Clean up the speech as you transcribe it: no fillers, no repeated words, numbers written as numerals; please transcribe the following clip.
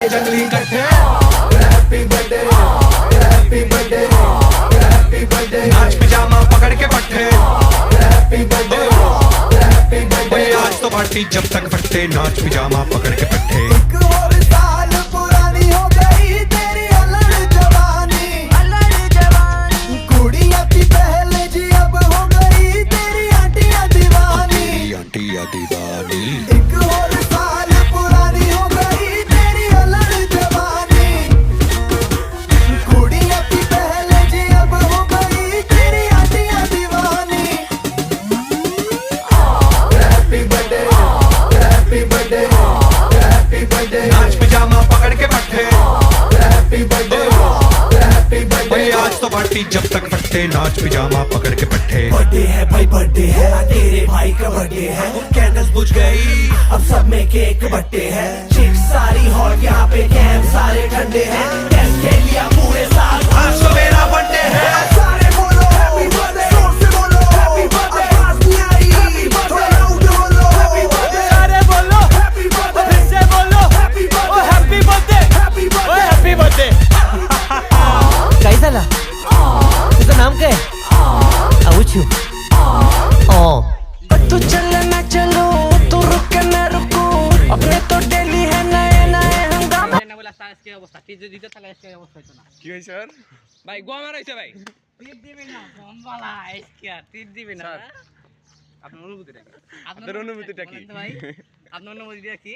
जंगली कट्टे happy birthday happy birthday happy birthday नाच पिजामा पकड़ के पट्टे हैप्पी बर्थडे हैप्पी बर्थडे आज तो पार्टी जब तक फट्टे नाच पिजामा पकड़ के पट्टे एक और साल पुरानी हो गई तेरी अलग जवानी कुड़ियां थी पहले जी अब हो गई तेरी आंटियां दीवानी आंटियां दीवानी एक और साल पुरानी हो गई तेरी अलग जवानी कुड़ियां थी पहले जी अब हो गई तेरी आंटियां दीवानी happy birthday happy birthday happy birthday नाच पिजामा पकड़ के बैठे हैप्पी बर्थडे हैप्पी बर्थडे आज तो पार्टी जब तक फट्टे नाच पिजामा पकड़ के बैठे बर्थडे है भाई बर्थडे है तेरे भाई का बर्थडे है कैंडल्स बुझ गई अब सब में केक बट्टे हैं चिक सारी हॉट यहाँ पे कैंप सारे ठंडे हैं टेस्ट के लिया पूरे साल आज तो मेरा बर्थडे है सारे बोलो हैप्पी बर्थडे जोर से बोलो हैप्पी बर्थडे आवाज नहीं आई हैप्पी बर्थडे लाउड बोलो हैप्पी बर्थडे सारे बोलो हैप्पी बर्थडे फिर से बोलो happy birthday happy birthday happy birthday happy birthday कैसा ला तुझं नाम काय आऊचू तू चल मैं चलूं तू रुक मैं रुकूं अपने तो डेली है नए नए हंगामे বলে আজকে অবস্থা টিজে দিতে তাহলে আজকে অবস্থা হতো না কি হইছে স্যার ভাই গোয়া মারাইছে ভাই টিপ দিবেন না কম বলা আজকে টিপ দিবেন না আপনার অনুভূতিটা কি আপনার অনুভূতিটা কি? ভাই আপনার অনুভূতিটা কি